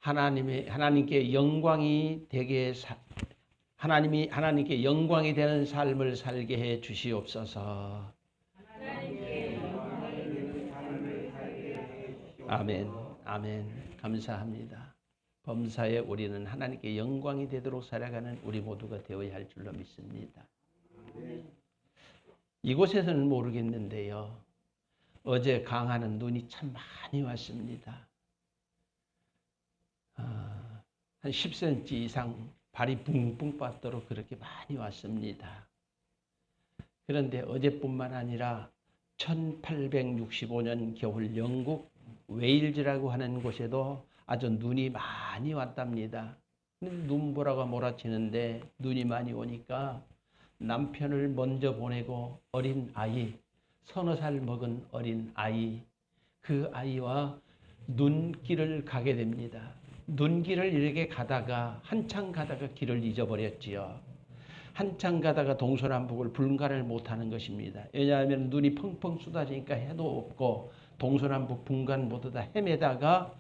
하나님께 영광이 되게 하나님께 영광이 되는 삶을 살게 해 주시옵소서. 아멘. 아멘. 감사합니다. 범사에 우리는 하나님께 영광이 되도록 살아가는 우리 모두가 되어야 할 줄로 믿습니다. 이곳에서는 모르겠는데요. 어제 강하는 눈이 참 많이 왔습니다. 한 10cm 이상 발이 붕붕 빠도록 그렇게 많이 왔습니다. 그런데 어제뿐만 아니라 1865년 겨울 영국 웨일즈라고 하는 곳에도 아주 눈이 많이 왔답니다. 눈보라가 몰아치는데 눈이 많이 오니까 남편을 먼저 보내고 어린 아이, 서너 살 먹은 어린 아이, 그 아이와 눈길을 가게 됩니다. 눈길을 이렇게 가다가 한참 가다가 길을 잊어버렸지요. 한참 가다가 동서남북을 분간을 못하는 것입니다. 왜냐하면 눈이 펑펑 쏟아지니까 해도 없고 동서남북 분간 못하다 헤매다가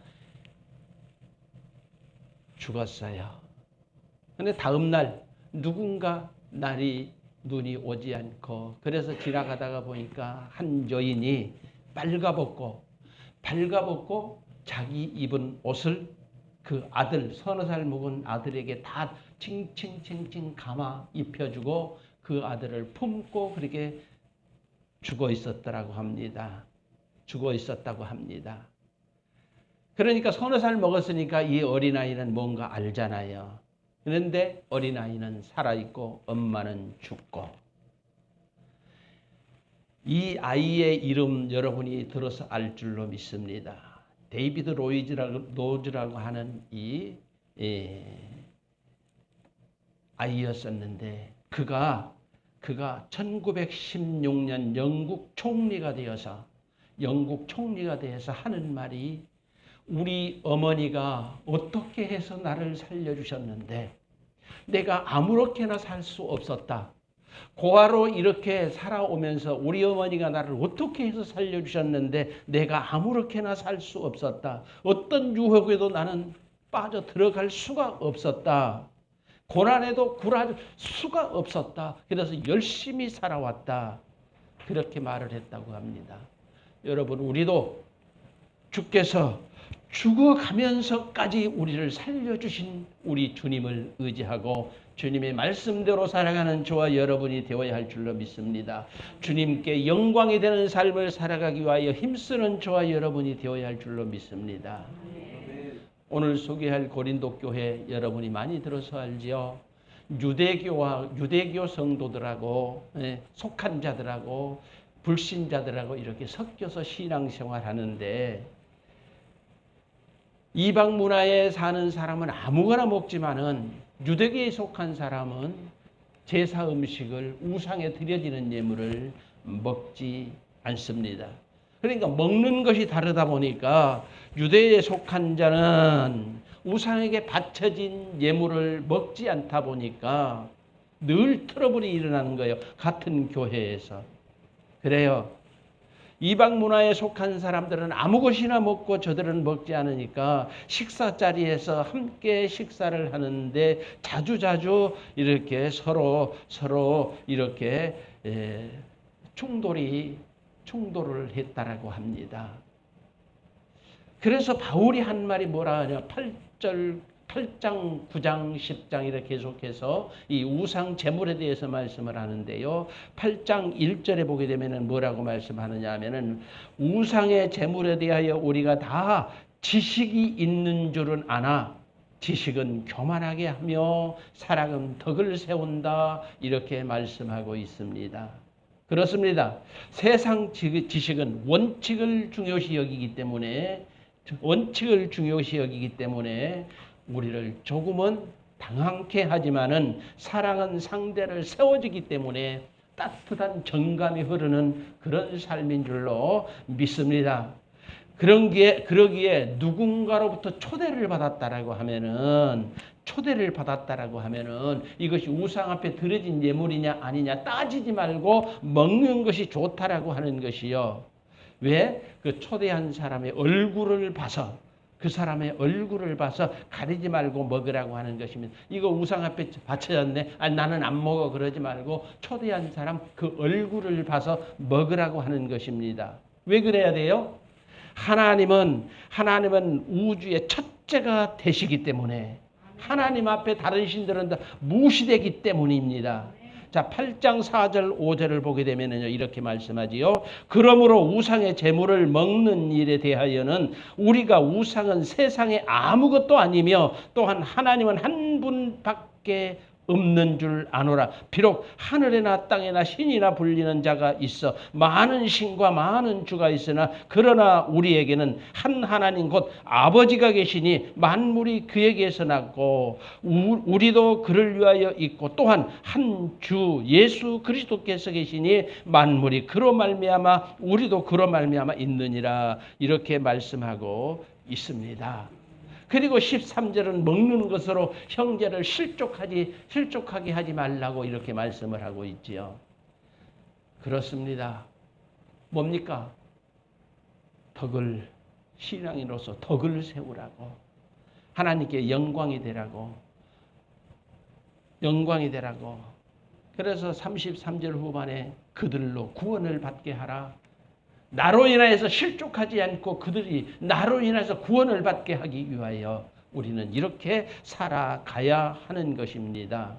죽었어요. 그런데 다음 날 누군가 날이 눈이 오지 않고 그래서 지나가다가 보니까 한 여인이 빨가벗고 자기 입은 옷을 그 아들 서너 살 먹은 아들에게 다 칭칭칭칭 감아 입혀주고 그 아들을 품고 그렇게 죽어 있었다고 합니다. 그러니까 서너 살 먹었으니까 이 어린아이는 뭔가 알잖아요. 그런데 어린아이는 살아있고 엄마는 죽고. 이 아이의 이름 여러분이 들어서 알 줄로 믿습니다. 데이비드 로즈라고 하는 이 아이였었는데 그가 1916년 영국 총리가 되어서 하는 말이 우리 어머니가 어떻게 해서 나를 살려주셨는데 내가 아무렇게나 살 수 없었다. 고아로 이렇게 살아오면서 우리 어머니가 나를 어떻게 해서 살려주셨는데 내가 아무렇게나 살 수 없었다. 어떤 유혹에도 나는 빠져 들어갈 수가 없었다. 고난에도 굴할 수가 없었다. 그래서 열심히 살아왔다. 그렇게 말을 했다고 합니다. 여러분, 우리도 주께서 죽어가면서까지 우리를 살려주신 우리 주님을 의지하고 주님의 말씀대로 살아가는 저와 여러분이 되어야 할 줄로 믿습니다. 주님께 영광이 되는 삶을 살아가기 위하여 힘쓰는 저와 여러분이 되어야 할 줄로 믿습니다. 오늘 소개할 고린도 교회 여러분이 많이 들어서 알지요. 유대교 성도들하고 속한 자들하고 불신자들하고 이렇게 섞여서 신앙생활 하는데 이방 문화에 사는 사람은 아무거나 먹지만은 유대교에 속한 사람은 제사 음식을 우상에 드려지는 예물을 먹지 않습니다. 그러니까 먹는 것이 다르다 보니까 유대에 속한 자는 우상에게 바쳐진 예물을 먹지 않다 보니까 늘 트러블이 일어나는 거예요. 같은 교회에서. 그래요. 이방 문화에 속한 사람들은 아무 것이나 먹고 저들은 먹지 않으니까 식사 자리에서 함께 식사를 하는데 자주자주 이렇게 서로 이렇게 충돌을 했다라고 합니다. 그래서 바울이 한 말이 뭐라 하냐? 8장, 9장, 10장 이렇게 계속해서 이 우상 제물에 대해서 말씀을 하는데요. 8장 1절에 보게 되면 뭐라고 말씀하느냐 하면은 우상의 제물에 대하여 우리가 다 지식이 있는 줄은 아나 지식은 교만하게 하며 사랑은 덕을 세운다 이렇게 말씀하고 있습니다. 그렇습니다. 세상 지식은 원칙을 중요시 여기기 때문에 우리를 조금은 당황케 하지만은 사랑은 상대를 세워주기 때문에 따뜻한 정감이 흐르는 그런 삶인 줄로 믿습니다. 그러기에 누군가로부터 초대를 받았다라고 하면은 이것이 우상 앞에 드려진 예물이냐 아니냐 따지지 말고 먹는 것이 좋다라고 하는 것이요. 왜? 그 초대한 사람의 얼굴을 봐서 그 사람의 얼굴을 봐서 가리지 말고 먹으라고 하는 것입니다. 이거 우상 앞에 바쳐졌네. 아니, 나는 안 먹어. 그러지 말고 초대한 사람 그 얼굴을 봐서 먹으라고 하는 것입니다. 왜 그래야 돼요? 하나님은 우주의 첫째가 되시기 때문에, 하나님 앞에 다른 신들은 다 무시되기 때문입니다. 자, 8장 4절 5절을 보게 되면요, 이렇게 말씀하지요. 그러므로 우상의 제물을 먹는 일에 대하여는 우리가 우상은 세상에 아무것도 아니며 또한 하나님은 한 분밖에 없는 줄 아노라. 비록 하늘에나 땅에나 신이나 불리는 자가 있어 많은 신과 많은 주가 있으나 그러나 우리에게는 한 하나님 곧 아버지가 계시니 만물이 그에게서 났고 우리도 그를 위하여 있고 또한 한 주 예수 그리스도께서 계시니 만물이 그로 말미암아 우리도 그로 말미암아 있느니라. 이렇게 말씀하고 있습니다. 그리고 13절은 먹는 것으로 형제를 실족하게 하지 말라고 이렇게 말씀을 하고 있지요. 그렇습니다. 뭡니까? 신앙인으로서 덕을 세우라고, 하나님께 영광이 되라고. 그래서 33절 후반에 그들로 구원을 받게 하라. 나로 인하여서 실족하지 않고 그들이 나로 인해서 구원을 받게 하기 위하여 우리는 이렇게 살아가야 하는 것입니다.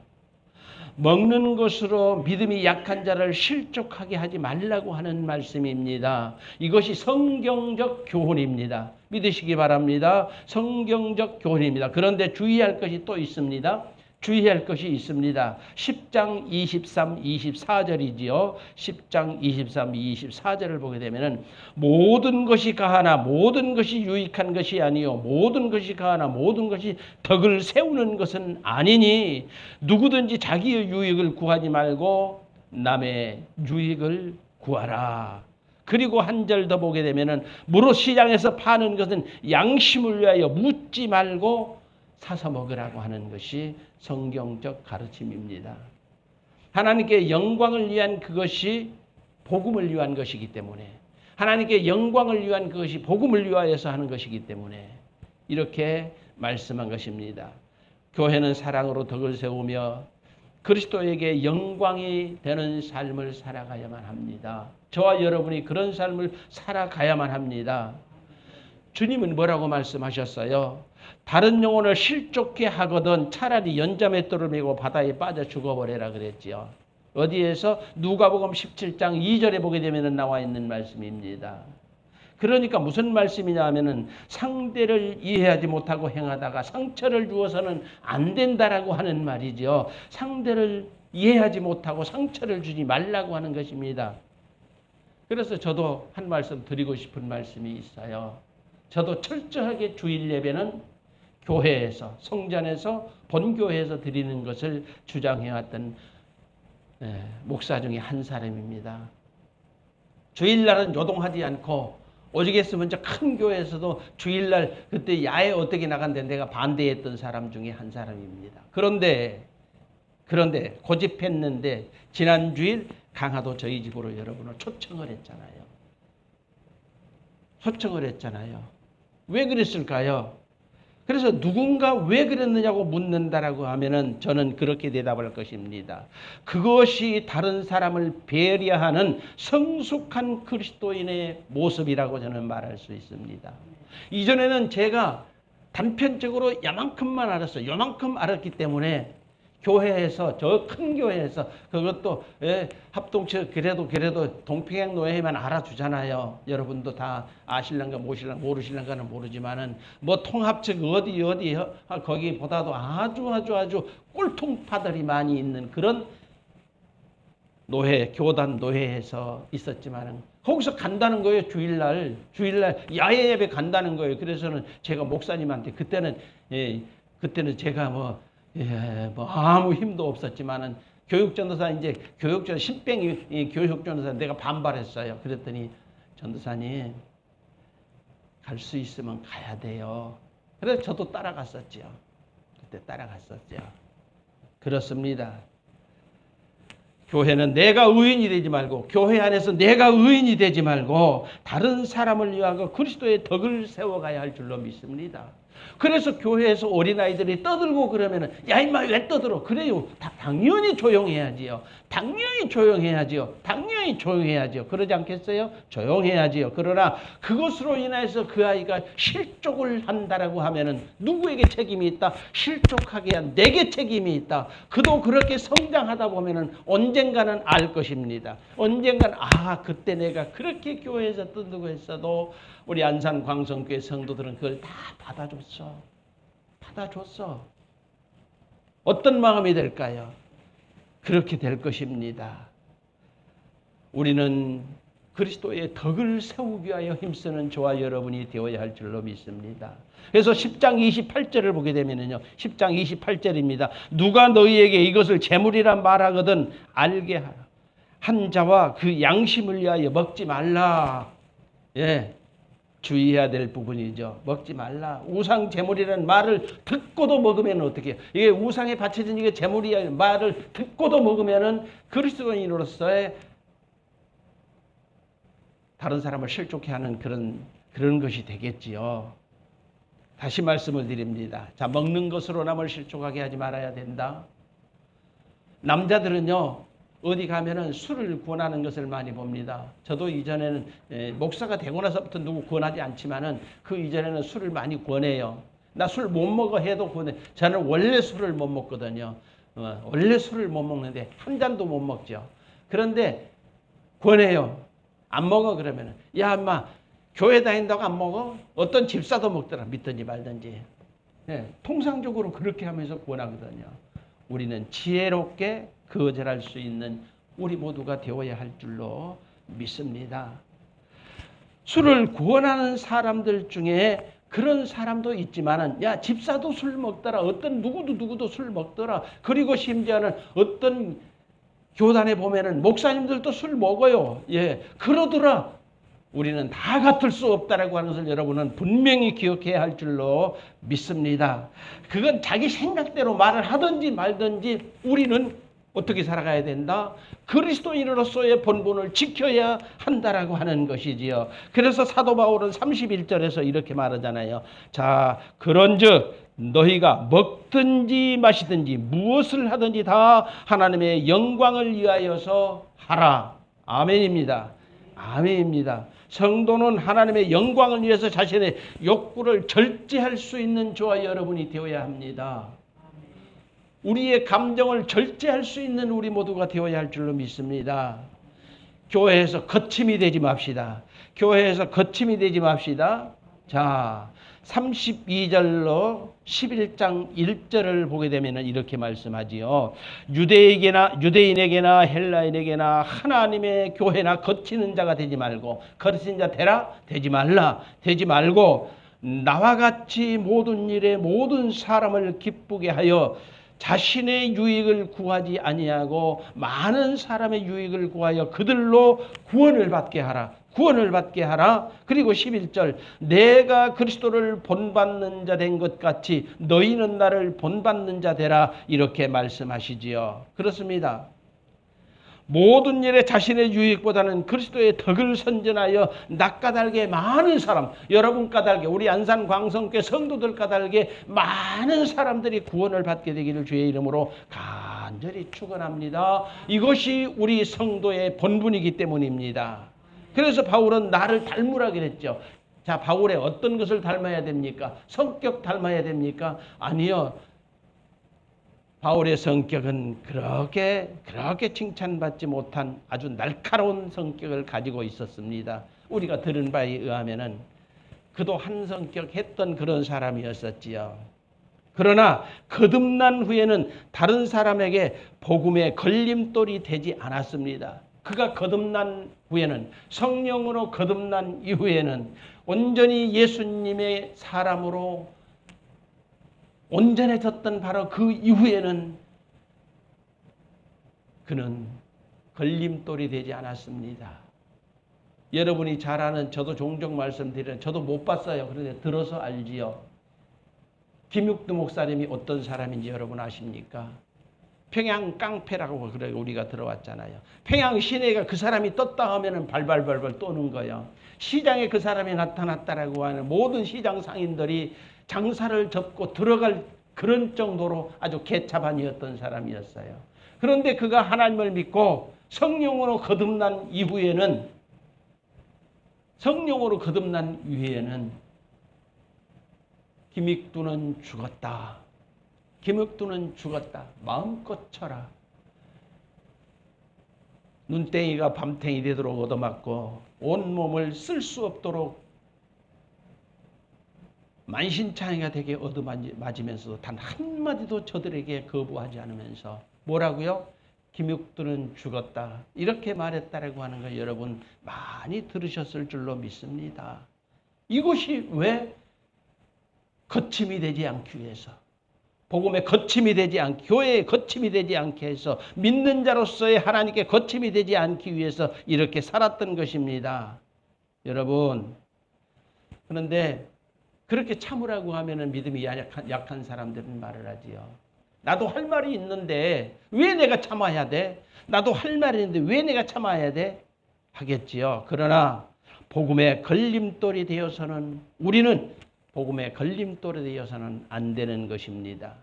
먹는 것으로 믿음이 약한 자를 실족하게 하지 말라고 하는 말씀입니다. 이것이 성경적 교훈입니다. 믿으시기 바랍니다. 성경적 교훈입니다. 그런데 주의할 것이 또 있습니다. 10장 23, 24절이지요. 10장 23, 24절을 보게 되면은 모든 것이 가하나 모든 것이 유익한 것이 아니요 모든 것이 가하나 모든 것이 덕을 세우는 것은 아니니 누구든지 자기의 유익을 구하지 말고 남의 유익을 구하라. 그리고 한 절 더 보게 되면은 무릇 시장에서 파는 것은 양심을 위하여 묻지 말고 사서 먹으라고 하는 것이 성경적 가르침입니다. 하나님께 영광을 위한 그것이 복음을 위한 것이기 때문에, 하나님께 영광을 위한 그것이 복음을 위하여서 하는 것이기 때문에 이렇게 말씀한 것입니다. 교회는 사랑으로 덕을 세우며 그리스도에게 영광이 되는 삶을 살아가야만 합니다. 저와 여러분이 그런 삶을 살아가야만 합니다. 주님은 뭐라고 말씀하셨어요? 다른 영혼을 실족해 하거든 차라리 연자맷돌을 메고 바다에 빠져 죽어버려라 그랬지요. 어디에서? 누가복음 17장 2절에 보게 되면 나와 있는 말씀입니다. 그러니까 무슨 말씀이냐 하면은 상대를 이해하지 못하고 행하다가 상처를 주어서는 안 된다라고 하는 말이죠. 상대를 이해하지 못하고 상처를 주지 말라고 하는 것입니다. 그래서 저도 한 말씀 드리고 싶은 말씀이 있어요. 저도 철저하게 주일 예배는 교회에서, 성전에서, 본교회에서 드리는 것을 주장해왔던 목사 중에 한 사람입니다. 주일날은 요동하지 않고 오죽했으면 저 큰 교회에서도 주일날 그때 야외 어떻게 나간데 내가 반대했던 사람 중에 한 사람입니다. 그런데 고집했는데 지난 주일 강화도 저희 집으로 여러분을 초청을 했잖아요. 왜 그랬을까요? 그래서 누군가 왜 그랬느냐고 묻는다라고 하면은 저는 그렇게 대답할 것입니다. 그것이 다른 사람을 배려하는 성숙한 그리스도인의 모습이라고 저는 말할 수 있습니다. 이전에는 제가 단편적으로 요만큼만 알았어요. 요만큼 알았기 때문에 교회에서, 저 큰 교회에서, 그것도 합동체 그래도 동평양 노회만 알아주잖아요. 여러분도 다 아실랑가 모르실랑가는 모르지만은 뭐 통합측 어디 거기보다도 아주 꼴통파들이 많이 있는 그런 노회, 교단 노회에서 있었지만은 거기서 간다는 거예요. 주일날 야외 예배 간다는 거예요. 그래서는 제가 목사님한테 그때는 제가 뭐 아무 힘도 없었지만은 교육전도사 신병이 교육전도사 내가 반발했어요. 그랬더니 전도사님 갈 수 있으면 가야 돼요. 그래서 저도 따라갔었죠. 그렇습니다. 교회는 내가 의인이 되지 말고, 교회 안에서 내가 의인이 되지 말고 다른 사람을 위하여 그리스도의 덕을 세워가야 할 줄로 믿습니다. 그래서 교회에서 어린아이들이 떠들고 그러면은 야 임마 왜 떠들어? 그래요. 당연히 조용해야지요. 당연히 조용해야지요. 당연히 조용해야지요. 그러지 않겠어요? 조용해야지요. 그러나 그것으로 인해서 그 아이가 실족을 한다라고 하면은 누구에게 책임이 있다? 실족하게 한 내게 책임이 있다. 그도 그렇게 성장하다 보면은 언젠가는 알 것입니다. 언젠가는 그때 내가 그렇게 교회에서 떠들고 했어도 우리 안산 광성교회 성도들은 그걸 다 받아줬어. 받아줬어. 어떤 마음이 될까요? 그렇게 될 것입니다. 우리는 그리스도의 덕을 세우기 위하여 힘쓰는 저와 여러분이 되어야 할 줄로 믿습니다. 그래서 10장 28절을 보게 되면요. 10장 28절입니다. 누가 너희에게 이것을 재물이라 말하거든 알게 하라. 한 자와 그 양심을 위하여 먹지 말라. 예. 주의해야 될 부분이죠. 먹지 말라. 우상 제물이라는 말을 듣고도 먹으면 어떻게 해요? 이게 우상에 바쳐진 이게 제물이야 말을 듣고도 먹으면은 그리스도인으로서의 다른 사람을 실족해 하는 그런 것이 되겠지요. 다시 말씀을 드립니다. 자, 먹는 것으로 남을 실족하게 하지 말아야 된다. 남자들은요. 어디 가면은 술을 권하는 것을 많이 봅니다. 저도 이전에는 목사가 되고 나서부터 누구 권하지 않지만은 그 이전에는 술을 많이 권해요. 나 술 못 먹어 해도 권해. 저는 원래 술을 못 먹거든요. 원래 술을 못 먹는데 한 잔도 못 먹죠. 그런데 권해요. 안 먹어 그러면은 야 인마 교회 다닌다고 안 먹어? 어떤 집사도 먹더라. 믿든지 말든지. 통상적으로 그렇게 하면서 권하거든요. 우리는 지혜롭게 거절할 수 있는 우리 모두가 되어야 할 줄로 믿습니다. 술을 권하는 사람들 중에 그런 사람도 있지만은 야 집사도 술 먹더라. 어떤 누구도 술 먹더라. 그리고 심지어는 어떤 교단에 보면은 목사님들도 술 먹어요. 예, 그러더라. 우리는 다 같을 수 없다라고 하는 것을 여러분은 분명히 기억해야 할 줄로 믿습니다. 그건 자기 생각대로 말을 하든지 말든지 우리는 어떻게 살아가야 된다? 그리스도인으로서의 본분을 지켜야 한다라고 하는 것이지요. 그래서 사도 바울은 31절에서 이렇게 말하잖아요. 자, 그런즉 너희가 먹든지 마시든지 무엇을 하든지 다 하나님의 영광을 위하여서 하라. 아멘입니다. 아멘입니다. 성도는 하나님의 영광을 위해서 자신의 욕구를 절제할 수 있는 저와 여러분이 되어야 합니다. 우리의 감정을 절제할 수 있는 우리 모두가 되어야 할 줄로 믿습니다. 교회에서 거침이 되지 맙시다. 교회에서 거침이 되지 맙시다. 자, 32절로 11장 1절을 보게 되면 이렇게 말씀하지요. 유대인에게나 헬라인에게나 하나님의 교회나 거치는 자가 되지 말고, 거친 자 되라? 되지 말라. 되지 말고 나와 같이 모든 일에 모든 사람을 기쁘게 하여 자신의 유익을 구하지 아니하고 많은 사람의 유익을 구하여 그들로 구원을 받게 하라. 구원을 받게 하라. 그리고 11절 내가 그리스도를 본받는 자 된 것 같이 너희는 나를 본받는 자 되라. 이렇게 말씀하시지요. 그렇습니다. 모든 일에 자신의 유익보다는 그리스도의 덕을 선전하여 낯가달게 많은 사람, 여러분 까닭에 우리 안산 광성교회 성도들 까닭에 많은 사람들이 구원을 받게 되기를 주의 이름으로 간절히 축원합니다. 이것이 우리 성도의 본분이기 때문입니다. 그래서 바울은 나를 닮으라 그랬죠. 자, 바울의 어떤 것을 닮아야 됩니까? 성격 닮아야 됩니까? 아니요. 바울의 성격은 그렇게 칭찬받지 못한 아주 날카로운 성격을 가지고 있었습니다. 우리가 들은 바에 의하면은 그도 한 성격 했던 그런 사람이었었지요. 그러나 거듭난 후에는 다른 사람에게 복음의 걸림돌이 되지 않았습니다. 그가 거듭난 후에는, 성령으로 거듭난 이후에는 온전히 예수님의 사람으로 온전해졌던 바로 그 이후에는 그는 걸림돌이 되지 않았습니다. 여러분이 잘 아는, 저도 종종 말씀드리는, 저도 못 봤어요. 그런데 들어서 알지요. 김육두 목사님이 어떤 사람인지 여러분 아십니까? 평양 깡패라고 그래 우리가 들어왔잖아요. 평양 시내가 그 사람이 떴다 하면은 발발발발 떠는 거예요. 시장에 그 사람이 나타났다라고 하는 모든 시장 상인들이 장사를 접고 들어갈 그런 정도로 아주 개차반이었던 사람이었어요. 그런데 그가 하나님을 믿고 성령으로 거듭난 이후에는 김익두는 죽었다. 김익두는 죽었다. 마음껏 쳐라. 눈땡이가 밤탱이 되도록 얻어맞고 온몸을 쓸 수 없도록 만신창이가 되게 얻어맞으면서도 단 한마디도 저들에게 거부하지 않으면서 뭐라고요? 김익두는 죽었다. 이렇게 말했다라고 하는 거 여러분 많이 들으셨을 줄로 믿습니다. 이것이 왜 거침이 되지 않기 위해서, 복음의 거침이 되지 않기, 교회의 거침이 되지 않게 해서, 믿는 자로서의 하나님께 거침이 되지 않기 위해서 이렇게 살았던 것입니다. 여러분, 그런데 그렇게 참으라고 하면은 믿음이 약한 사람들은 말을 하지요. 나도 할 말이 있는데 왜 내가 참아야 돼? 나도 할 말이 있는데 왜 내가 참아야 돼? 하겠지요. 그러나 복음의 걸림돌이 되어서는 우리는 복음의 걸림돌이 되어서는 안 되는 것입니다.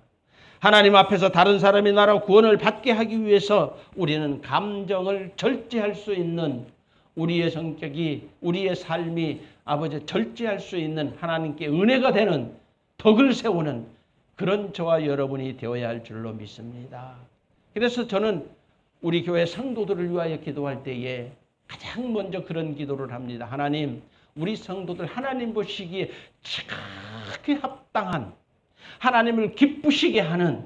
하나님 앞에서 다른 사람이 나라 구원을 받게 하기 위해서 우리는 감정을 절제할 수 있는 우리의 성격이, 우리의 삶이 아버지 절제할 수 있는 하나님께 은혜가 되는 덕을 세우는 그런 저와 여러분이 되어야 할 줄로 믿습니다. 그래서 저는 우리 교회 성도들을 위하여 기도할 때에 가장 먼저 그런 기도를 합니다. 하나님, 우리 성도들 하나님 보시기에 지극히 합당한, 하나님을 기쁘시게 하는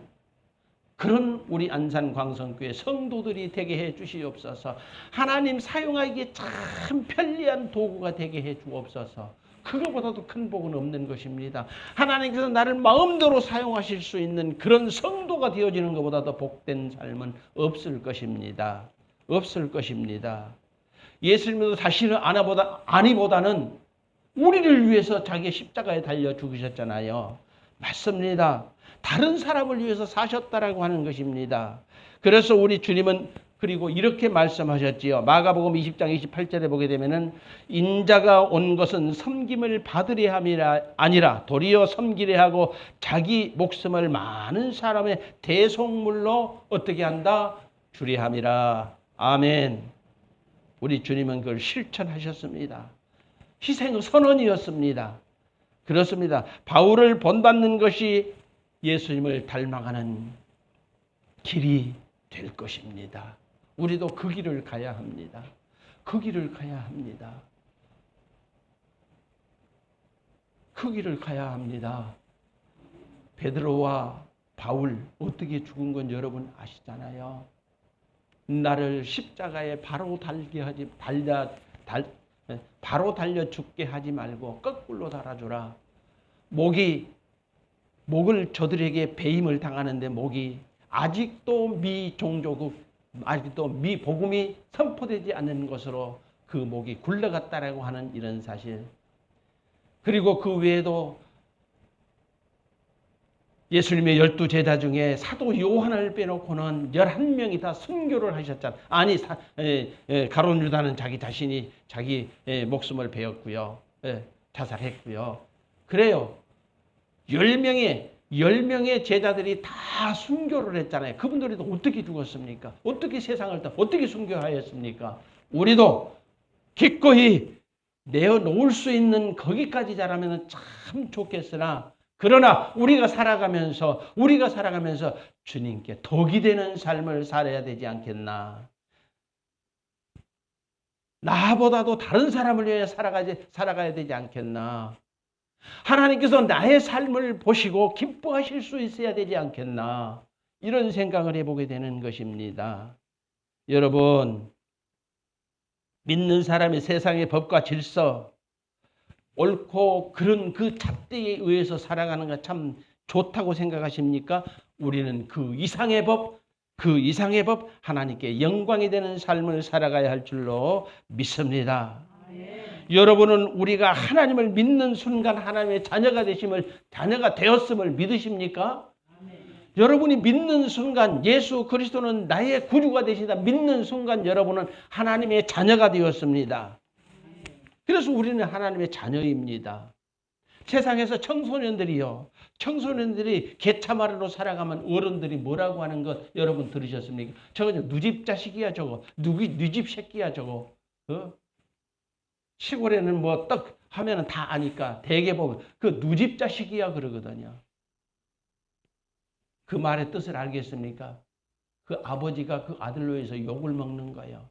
그런 우리 안산광성교회 성도들이 되게 해 주시옵소서. 하나님 사용하기에 참 편리한 도구가 되게 해 주옵소서. 그거보다도 큰 복은 없는 것입니다. 하나님께서 나를 마음대로 사용하실 수 있는 그런 성도가 되어지는 것보다 더 복된 삶은 없을 것입니다. 없을 것입니다. 예수님도 다시는 아니보다는 우리를 위해서 자기 십자가에 달려 죽으셨잖아요. 맞습니다. 다른 사람을 위해서 사셨다라고 하는 것입니다. 그래서 우리 주님은 그리고 이렇게 말씀하셨지요. 마가복음 20장 28절에 보게 되면은 인자가 온 것은 섬김을 받으려 함이 아니라 도리어 섬기려 하고 자기 목숨을 많은 사람의 대속물로 어떻게 한다? 주려 함이라. 아멘. 우리 주님은 그걸 실천하셨습니다. 희생 선언이었습니다. 그렇습니다. 바울을 본받는 것이 예수님을 닮아가는 길이 될 것입니다. 우리도 그 길을 가야 합니다. 그 길을 가야 합니다. 그 길을 가야 합니다. 베드로와 바울 어떻게 죽은 건 여러분 아시잖아요. 나를 십자가에 바로 달려 죽게 하지 말고 거꾸로 달아주라. 목을 저들에게 배임을 당하는데 목이 아직도 미종조국, 아직도 미복음이 선포되지 않는 것으로 그 목이 굴러갔다라고 하는 이런 사실. 그리고 그 외에도 예수님의 12제자 중에 사도 요한을 빼놓고는 11명이 다 순교를 하셨잖아요. 아니, 가룟 유다는 자기 자신이 자기 목숨을 베었고요. 자살했고요. 그래요. 10명의 제자들이 다 순교를 했잖아요. 그분들이 어떻게 죽었습니까? 어떻게 세상을 어떻게 순교하였습니까? 우리도 기꺼이 내어놓을 수 있는 거기까지 자라면 참 좋겠으나, 그러나 우리가 살아가면서 주님께 덕이 되는 삶을 살아야 되지 않겠나. 나보다도 다른 사람을 위해 살아가야 되지 않겠나. 하나님께서 나의 삶을 보시고 기뻐하실 수 있어야 되지 않겠나. 이런 생각을 해보게 되는 것입니다. 여러분, 믿는 사람이 세상의 법과 질서, 옳고 그런 그 잣대에 의해서 살아가는 거 참 좋다고 생각하십니까? 우리는 그 이상의 법, 하나님께 영광이 되는 삶을 살아가야 할 줄로 믿습니다. 여러분은 우리가 하나님을 믿는 순간 하나님의 자녀가 되었음을 믿으십니까? 여러분이 믿는 순간 예수 그리스도는 나의 구주가 되시다 믿는 순간 여러분은 하나님의 자녀가 되었습니다. 그래서 우리는 하나님의 자녀입니다. 세상에서 청소년들이 개차마루로 살아가면 어른들이 뭐라고 하는 것 여러분 들으셨습니까? 저거 누집 자식이야 저거. 누집 새끼야 저거. 시골에는 뭐 떡 하면은 다 아니까 대개 보면 그 누집 자식이야 그러거든요. 그 말의 뜻을 알겠습니까? 그 아버지가 그 아들로 해서 욕을 먹는 거예요.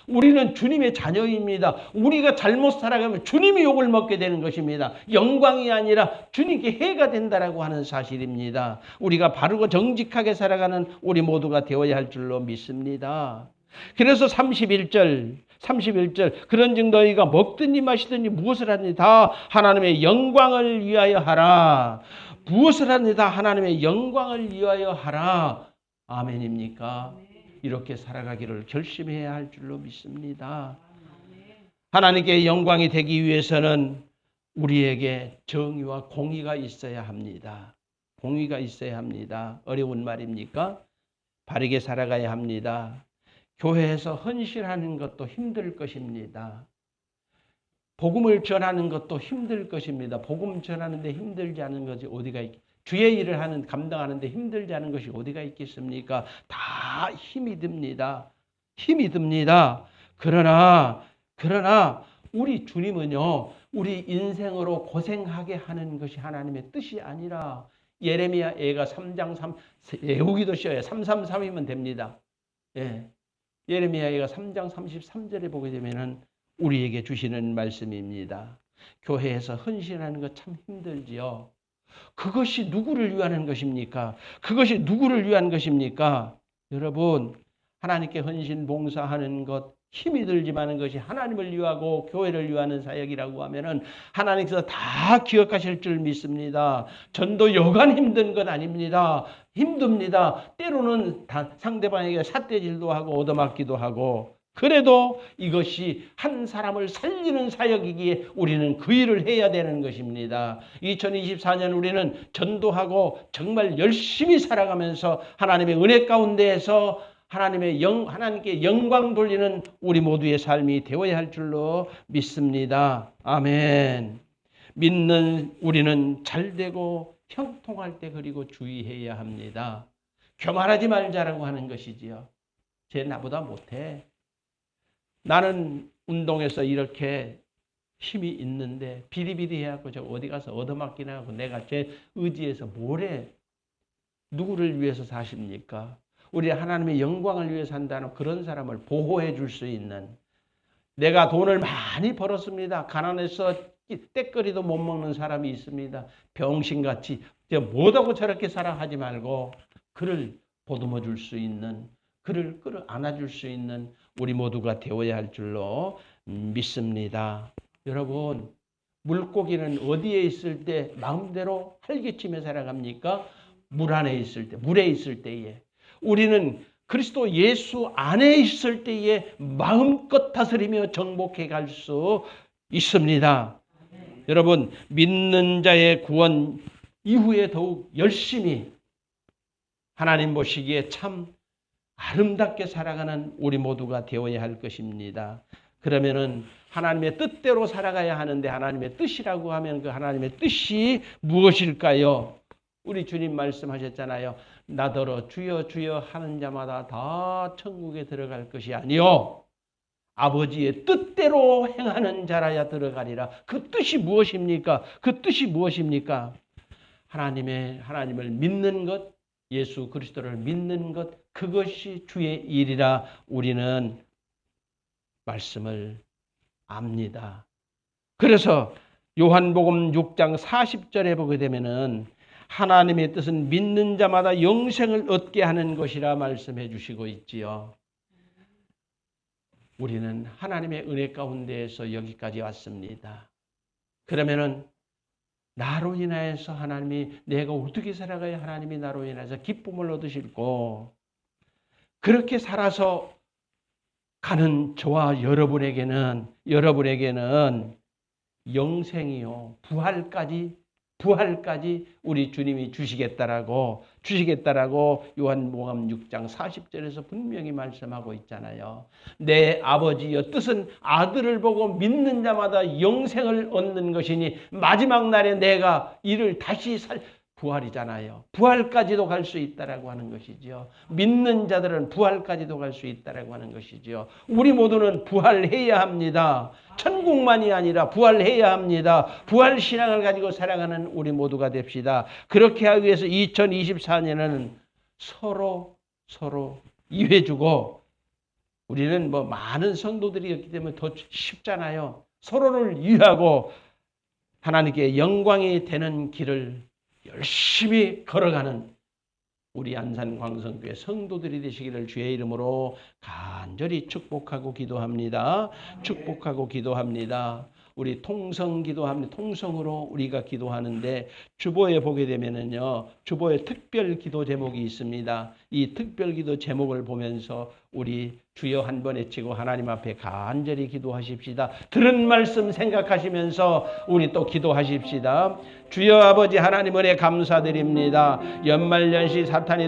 우리는 주님의 자녀입니다. 우리가 잘못 살아가면 주님이 욕을 먹게 되는 것입니다. 영광이 아니라 주님께 해가 된다라고 하는 사실입니다. 우리가 바르고 정직하게 살아가는 우리 모두가 되어야 할 줄로 믿습니다. 그래서 31절 그런즉 너희가 먹든지 마시든지 무엇을 하든지 다 하나님의 영광을 위하여 하라. 무엇을 하든지 다 하나님의 영광을 위하여 하라. 아멘입니까? 이렇게 살아가기를 결심해야 할 줄로 믿습니다. 하나님께 영광이 되기 위해서는 우리에게 정의와 공의가 있어야 합니다. 공의가 있어야 합니다. 어려운 말입니까? 바르게 살아가야 합니다. 교회에서 헌신하는 것도 힘들 것입니다. 복음을 전하는 것도 힘들 것입니다. 복음 전하는데 힘들지 않은 것이 어디가 있겠습니까? 주의 일을 감당하는데 힘들지 않은 것이 어디가 있겠습니까? 다 힘이 듭니다. 힘이 듭니다. 그러나 우리 주님은요, 우리 인생으로 고생하게 하는 것이 하나님의 뜻이 아니라 예레미야 애가 3장 3, 외우기도 쉬워요. 333이면 됩니다. 예. 예레미야 애가 3장 33절에 보게 되면은 우리에게 주시는 말씀입니다. 교회에서 헌신하는 것 참 힘들지요. 그것이 누구를 위한 것입니까? 그것이 누구를 위한 것입니까? 여러분, 하나님께 헌신 봉사하는 것 힘이 들지만 그것이 하나님을 위하고 교회를 위하는 사역이라고 하면은 하나님께서 다 기억하실 줄 믿습니다. 전도 여간 힘든 것 아닙니다. 힘듭니다. 때로는 상대방에게 삿대질도 하고 얻어맞기도 하고 그래도 이것이 한 사람을 살리는 사역이기에 우리는 그 일을 해야 되는 것입니다. 2024년 우리는 전도하고 정말 열심히 살아가면서 하나님의 은혜 가운데에서 하나님께 영광 돌리는 우리 모두의 삶이 되어야 할 줄로 믿습니다. 아멘. 믿는 우리는 잘되고 형통할 때 그리고 주의해야 합니다. 교만하지 말자라고 하는 것이지요. 쟤 나보다 못해. 나는 운동에서 이렇게 힘이 있는데 비리비리해갖고 저 어디 가서 얻어맞기나 하고 내가 제 의지에서 뭐래? 누구를 위해서 사십니까? 우리 하나님의 영광을 위해 산다는 그런 사람을 보호해 줄 수 있는 내가 돈을 많이 벌었습니다. 가난해서 떼거리도 못 먹는 사람이 있습니다. 병신같이 뭐하고 저렇게 살아 하지 말고 그를 보듬어 줄 수 있는 그를 끌어안아줄 수 있는 우리 모두가 되어야 할 줄로 믿습니다. 여러분, 물고기는 어디에 있을 때 마음대로 활기치며 살아갑니까? 물 안에 있을 때, 물에 있을 때에. 우리는 그리스도 예수 안에 있을 때에 마음껏 다스리며 정복해 갈 수 있습니다. 여러분, 믿는 자의 구원 이후에 더욱 열심히 하나님 보시기에 참 아름답게 살아가는 우리 모두가 되어야 할 것입니다. 그러면은 하나님의 뜻대로 살아가야 하는데 하나님의 뜻이라고 하면 그 하나님의 뜻이 무엇일까요? 우리 주님 말씀하셨잖아요. 나더러 주여 주여 하는 자마다 다 천국에 들어갈 것이 아니요 아버지의 뜻대로 행하는 자라야 들어가리라. 그 뜻이 무엇입니까? 그 뜻이 무엇입니까? 하나님을 믿는 것, 예수 그리스도를 믿는 것, 그것이 주의 일이라 우리는 말씀을 압니다. 그래서 요한복음 6장 40절에 보게 되면은 하나님의 뜻은 믿는 자마다 영생을 얻게 하는 것이라 말씀해 주시고 있지요. 우리는 하나님의 은혜 가운데에서 여기까지 왔습니다. 그러면은 나로 인하여서 하나님이 내가 어떻게 살아가야 하나님이 나로 인해서 기쁨을 얻으실고 그렇게 살아서 가는 저와 여러분에게는 영생이요 부활까지 부활까지 우리 주님이 주시겠다라고 요한복음 6장 40절에서 분명히 말씀하고 있잖아요. 내 아버지여 뜻은 아들을 보고 믿는 자마다 영생을 얻는 것이니 마지막 날에 내가 이를 다시 부활이잖아요. 부활까지도 갈 수 있다라고 하는 것이죠. 믿는 자들은 부활까지도 갈 수 있다라고 하는 것이죠. 우리 모두는 부활해야 합니다. 천국만이 아니라 부활해야 합니다. 부활 신앙을 가지고 살아가는 우리 모두가 됩시다. 그렇게 하기 위해서 2024년에는 서로 이해주고, 우리는 뭐 많은 성도들이었기 때문에 더 쉽잖아요. 서로를 이해하고 하나님께 영광이 되는 길을 열심히 걸어가는 우리 안산광성교회 성도들이 되시기를 주의 이름으로 간절히 축복하고 기도합니다. 축복하고 기도합니다. 우리 통성 기도합니다. 통성으로 우리가 기도하는데 주보에 보게 되면은요, 주보에 특별 기도 제목이 있습니다. 이 특별 기도 제목을 보면서 우리 주여 한 번 외치고 하나님 앞에 간절히 기도하십시다. 들은 말씀 생각하시면서 우리 또 기도하십시다. 주여 아버지 하나님 은혜 감사드립니다. 연말연시 사탄이